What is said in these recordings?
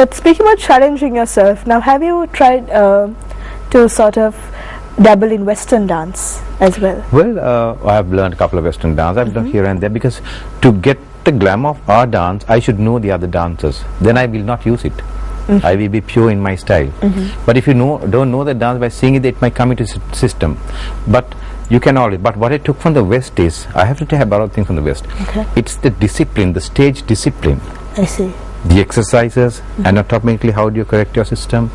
But speaking about challenging yourself, now have you tried to sort of dabble in Western dance as well? Well, I have learned a couple of Western dance. I've done here and there, because to get the glamour of our dance, I should know the other dancers. Then I will not use it. I will be pure in my style. But if you don't know the dance, by seeing it, it might come into system. But you can always. But what I took from the West is, I have to have borrowed things from the West. Okay. It's the discipline, the stage discipline. I see. The exercises, anatomically, how do you correct your system,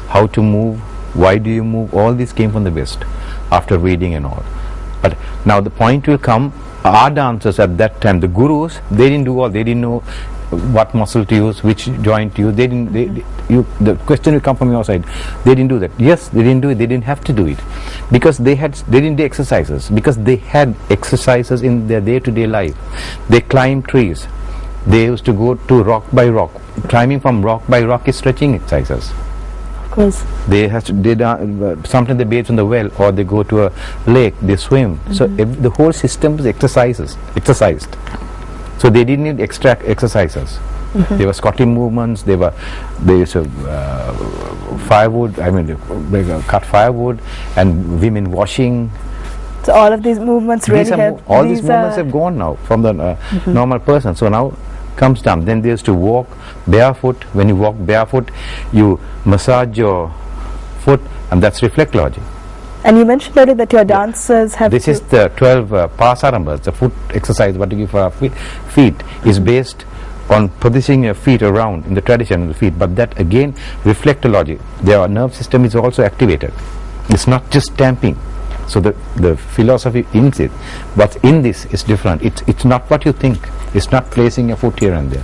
how to move, why do you move, all these came from the West after reading and all. But now the point will come, our dancers at that time, the gurus, they didn't do all, they didn't know what muscle to use, which joint to use, they didn't, the question will come from your side, they didn't do that. Yes, they didn't do it, they didn't have to do it, because they didn't do exercises, because they had exercises in their day-to-day life. They climbed trees, they used to go to rock by rock. Climbing from rock by rock is stretching exercises. Of course. They have to, sometimes they bathe in the well, or they go to a lake, they swim. So the whole system is exercised. So they didn't need extra exercises. There were squatting movements, they used to firewood, they cut firewood, and women washing. So all of these movements really have... All these movements have gone now from the normal person. So now comes down. Then there's to walk barefoot. When you walk barefoot, you massage your foot, and that's reflexology. And you mentioned earlier that your dancers have... This is the 12 pasarambas, the foot exercise, what you give for our feet, is based on positioning your feet around in the tradition of the feet. But that again, reflexology, their nerve system is also activated. It's not just stamping. So the philosophy in it, what's in this is different. It's not what you think. It's not placing your foot here and there.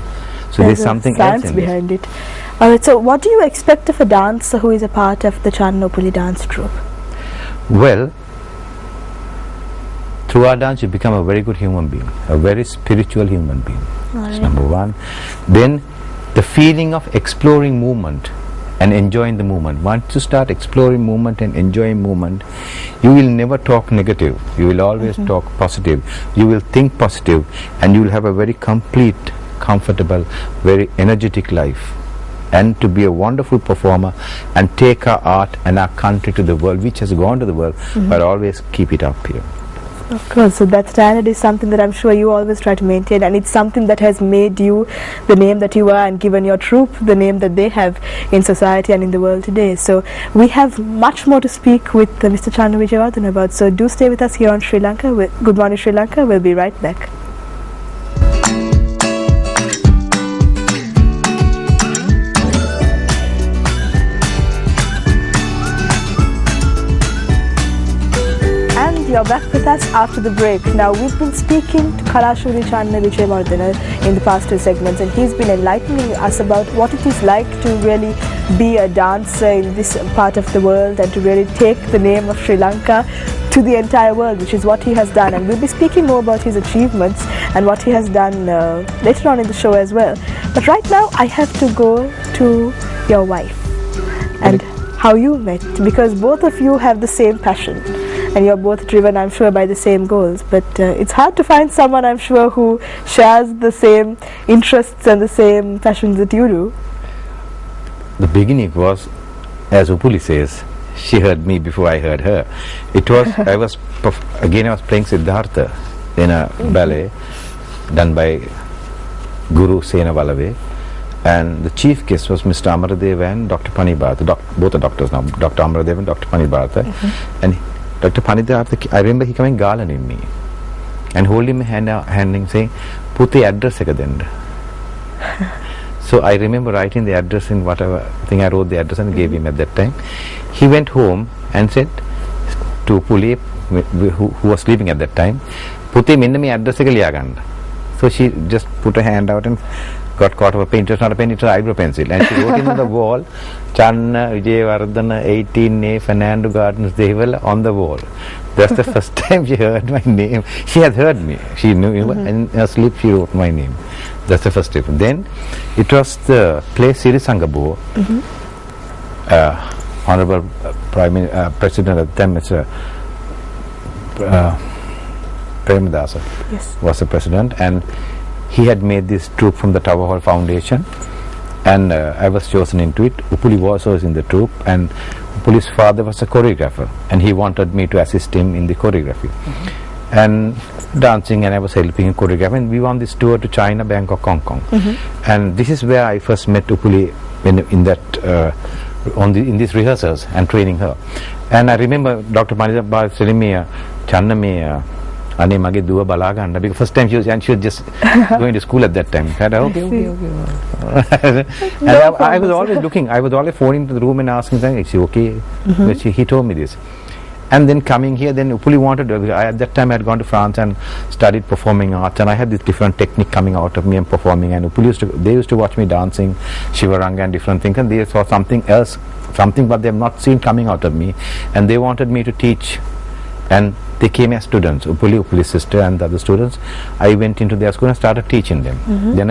So there's something else in behind it. Alright, so what do you expect of a dancer who is a part of the Channapuli dance troupe? Well, through our dance you become a very good human being, a very spiritual human being. That's number one. Then the feeling of exploring movement and enjoying the movement. Once you start exploring movement and enjoying movement, you will never talk negative. You will always talk positive. You will think positive, and you will have a very complete, comfortable, very energetic life. And to be a wonderful performer and take our art and our country to the world, which has gone to the world, but always keep it up here. Of course, so that standard is something that I'm sure you always try to maintain, and it's something that has made you the name that you are and given your troupe the name that they have in society and in the world today. So we have much more to speak with Mr. Channa Wijewardene about, so do stay with us here on Sri Lanka. Good Morning Sri Lanka, we'll be right back. You're back with us after the break. Now, we've been speaking to Kalashuri Channa Wijewardene in the past two segments, and he's been enlightening us about what it is like to really be a dancer in this part of the world and to really take the name of Sri Lanka to the entire world, which is what he has done. And we'll be speaking more about his achievements and what he has done later on in the show as well. But right now, I have to go to your wife and how you met, because both of you have the same passion. And you're both driven, I'm sure, by the same goals. But it's hard to find someone, I'm sure, who shares the same interests and the same passions that you do. The beginning was, as Upuli says, she heard me before I heard her. It was, I was playing Siddhartha in a ballet done by Guru Sena Valave. And the chief guest was Mr. Amaradev and Dr. Panibharata, both are doctors now, Dr. Amaradev and Dr. Panibharata. And Dr. Panibharata, I remember he coming garlanding me and holding my hand and saying, "Put the address again." So I remember writing the address in whatever thing I wrote the address and gave him at that time. He went home and said to Puli, who was sleeping at that time, "Puti, minna me address එක ලියාගන්න." So she just put her hand out and got caught of a pen. It was not a pen, it was an eyebrow pencil. And she wrote in on the wall, Channa Wijewardene, 18A, Fernando Gardens, Devala, on the wall. That's the first time she heard my name. She had heard me. She knew, and in her sleep she wrote my name. That's the first step. Then it was the play Sirisangabo. Honorable President at the time, Mr. Premadasa was the president, and he had made this troupe from the Tower Hall Foundation, and I was chosen into it. Upuli was also in the troupe, and Upuli's father was a choreographer, and he wanted me to assist him in the choreography and dancing, and I was helping in choreography, and we were on this tour to China, Bangkok, Hong Kong, and this is where I first met Upuli in that in these rehearsals and training her. And I remember Dr. Manija telling me, Channa me ane mage duwa bala ganna, because first time she was just going to school at that time. I said, okay. And I was always looking, I was always phoning to the room and asking, is she okay? But he told me this. And then coming here, then Upuli wanted, at that time I had gone to France and studied performing arts, and I had this different technique coming out of me and performing, and Upuli they used to watch me dancing, Shivaranga and different things, and they saw something else, something what they have not seen coming out of me, and they wanted me to teach, and they came as students, Upuli's sister and the other students. I went into their school and started teaching them. Then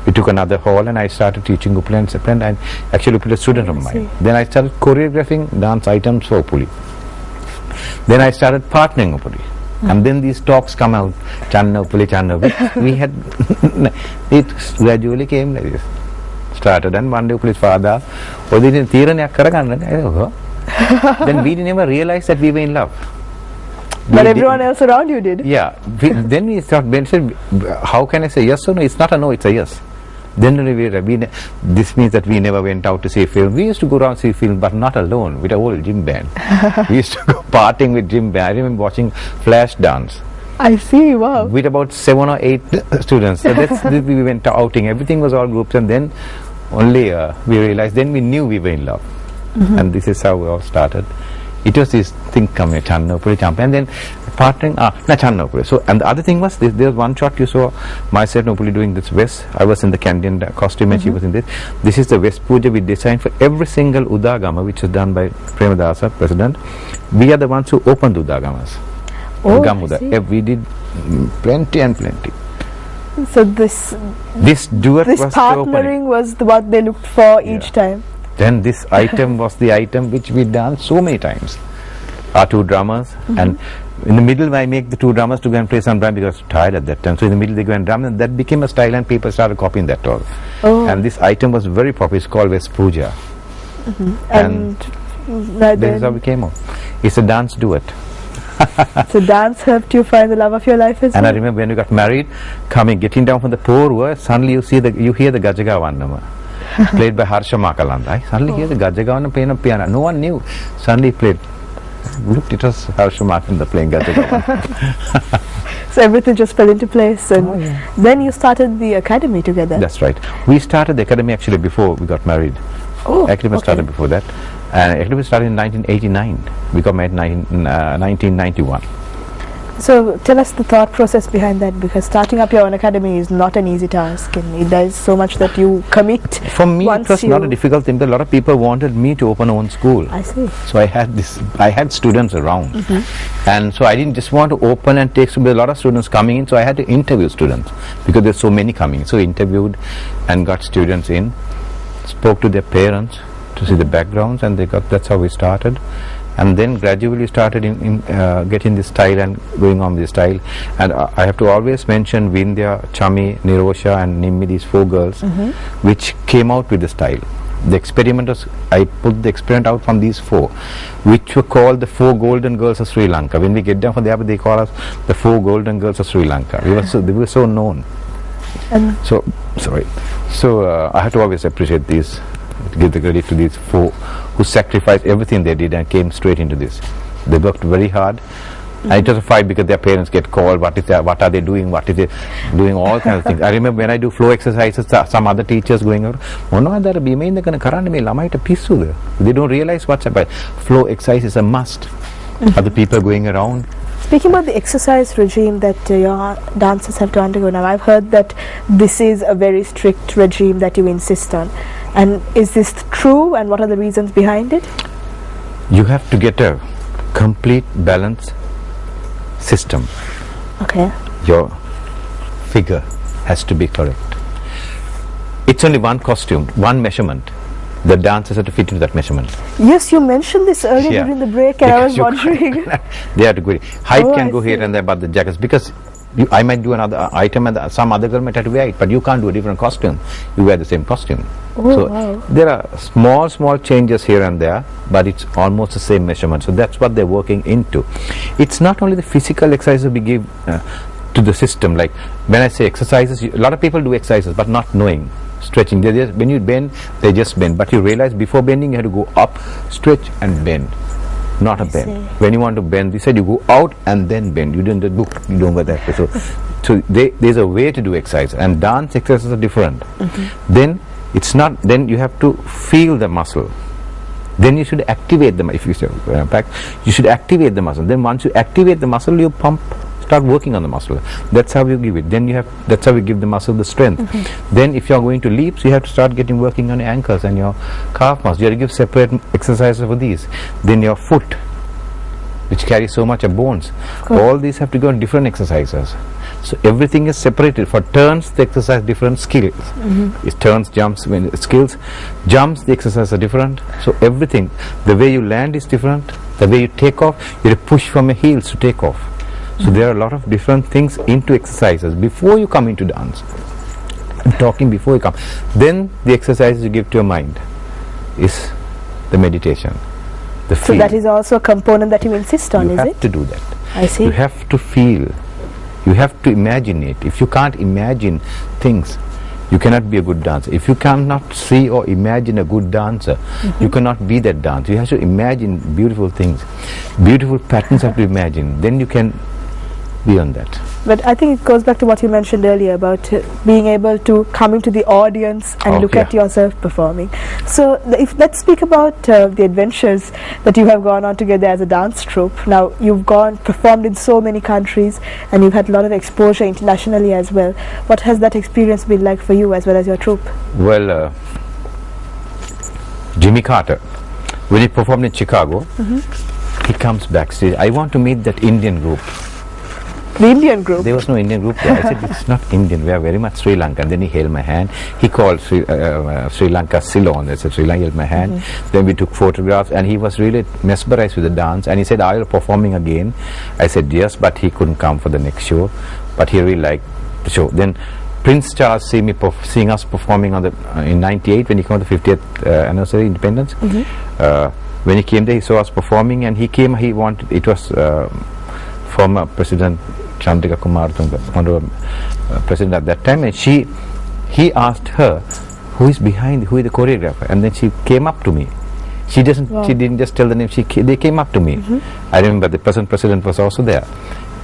we took another hall and I started teaching Upuli and September, and actually Upuli is a student of mine. Then I started choreographing dance items for Upuli. Then I started partnering Upuli, and then these talks come out, Channa Upuli. We had it gradually came like this. Started, and one day Upuli's father, then we never realized that we were in love. But everyone else around you did. Yeah. Then we thought, Ben said, how can I say yes or no? It's not a no, it's a yes. Then this means that we never went out to see film. We used to go around see film, but not alone, with a whole gym band. We used to go partying with gym band. I remember watching Flash dance. I see, wow. With about 7 or 8 students. So we went outing. Everything was all groups, and then only we realized, then we knew we were in love. And this is how we all started. It was this thing coming, Channa Upuli, and then partnering, Channa Upuli. So, and the other thing was, there was one shot you saw myself and Upuli doing this vest. I was in the Candian costume and she was in this. This is the vest puja we designed for every single Udagama, which was done by Premadasa, president. We are the ones who opened the Udagamas. Oh, Gamuda. We did plenty and plenty. So this duet was partnering was what they looked for each time. Then this item was the item which we done so many times. Our two drummers, and in the middle I make the two drummers to go and play some drum because I was tired at that time. So in the middle they go and drum, and that became a style, and people started copying that all. And this item was very popular. It's called Vest Puja. And that is how we came up. It's a dance duet. So dance helped you find the love of your life as well? And I remember when we got married, getting down from the poor, suddenly you hear the Gajagavanama. Played by Harsha Makaland. I suddenly hear the Gajagavan playing a piano. No one knew. Suddenly played. Looked, it was Harsha Makaland playing Gajagavan. So everything just fell into place, and then you started the academy together. That's right. We started the academy actually before we got married. Academy started before that. And academy started in 1989. We got married in 1991. So tell us the thought process behind that, because starting up your own academy is not an easy task, and there is so much that you commit. For me, it was not a difficult thing. A lot of people wanted me to open my own school. I see. So I had students around, and so I didn't just want to open and take. So there were a lot of students coming in, so I had to interview students because there's so many coming. So interviewed and got students in, spoke to their parents to see the backgrounds, and that's how we started. And then gradually started getting this style and going on with this style. And I have to always mention Vindhya, Chami, Nirosha and Nimmi, these 4 girls, which came out with the style. The experiment was, I put the experiment out from these 4, which were called the 4 golden girls of Sri Lanka. When we get down from there, they call us the 4 golden girls of Sri Lanka. They were so known. So I have to always appreciate these, give the credit to these 4 who sacrificed everything they did and came straight into this. They worked very hard. And it was a fight because their parents get called, what are they doing, all kinds of things. I remember when I do flow exercises, some other teachers going around, they don't realize what's about. Flow exercise is a must. Other people going around. Speaking about the exercise regime that your dancers have to undergo now, I've heard that this is a very strict regime that you insist on. And is this true, and what are the reasons behind it? You have to get a complete balance system. Okay. Your figure has to be correct. It's only one costume, one measurement. The dancers have to fit into that measurement. Yes, you mentioned this earlier during the break, and I was wondering. They have to go. Height can go here and there, but the jackets, because I might do another item and some other girl might have to wear it, but you can't do a different costume. You wear the same costume. Oh, So wow. there are small changes here and there, but it's almost the same measurement. So that's what they're working into. It's not only the physical exercises we give to the system. Like when I say exercises, a lot of people do exercises but not knowing. Stretching, when you bend, they just bend, but you realize before bending you have to go up, stretch and bend, not a bend. see. When you want to bend, they said you go out and then bend. You don't go that way. So there's a way to do exercise, and dance exercises are different. Then it's not, then you have to feel the muscle. Then you should activate them. If you say, you should activate the muscle. Then once you activate the muscle, you start working on the muscle. That's how you give it. Then that's how you give the muscle the strength. Then if you are going to leaps, you have to start working on your ankles and your calf muscles. You have to give separate exercises for these. Then your foot, which carries so much of bones. All these have to go on different exercises. So everything is separated. For turns, the exercise different skills. It's turns, jumps, skills. Jumps, the exercises are different. So everything, the way you land is different. The way you take off, you have to push from your heels to take off. So there are a lot of different things into exercises before you come into dance. I'm talking before you come. Then the exercises you give to your mind is the meditation. The So feel. that is also a component that you insist on, You is have it? to do that. I see. You have to feel. You have to imagine it. If you can't imagine things, you cannot be a good dancer. If you cannot see or imagine a good dancer, you cannot be that dancer. You have to imagine beautiful things. Beautiful patterns have to imagine. Then you can be on that. But I think it goes back to what you mentioned earlier about being able to come into the audience and look at yourself performing. So let's speak about the adventures that you have gone on together as a dance troupe. Now you've performed in so many countries, and you've had a lot of exposure internationally as well. What has that experience been like for you as well as your troupe? Well, Jimmy Carter, when he performed in Chicago, he comes backstage. I want to meet that Indian group. The Indian group? There was no Indian group there. I said, it's not Indian, we are very much Sri Lankan. Then he held my hand. He called Sri Lanka Ceylon. I said, Sri Lanka, held my hand. Then we took photographs, and he was really mesmerized with the dance. And he said, are you performing again? I said, yes, but he couldn't come for the next show. But he really liked the show. Then Prince Charles seeing us performing on in '98 when he came on the 50th anniversary independence. When he came there, he saw us performing, and he came. It was former President Chandrika Kumar Tunga, president at that time, and he asked her, who is the choreographer? And then she came up to me. She didn't just tell the name. They came up to me. I remember the present president was also there,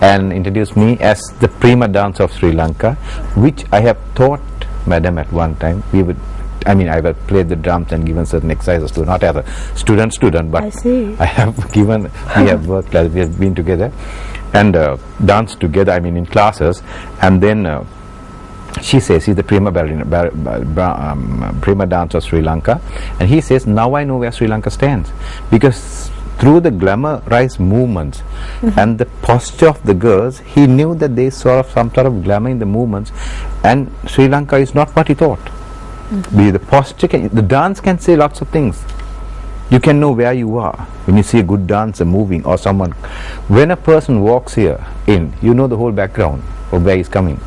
and introduced me as the prima dancer of Sri Lanka, which I have taught Madam at one time. I have played the drums and given certain exercises to, not as a student, but I see. I have given, we have worked, we have been together and danced together, in classes. And then she says, he's the prima dancer of Sri Lanka, and he says, now I know where Sri Lanka stands, because through the glamorized movements and the posture of the girls, he knew that there is some sort of glamour in the movements, and Sri Lanka is not what he thought. The posture, the dance can say lots of things. You can know where you are when you see a good dancer moving or someone. When a person walks here in, you know the whole background of where he's coming.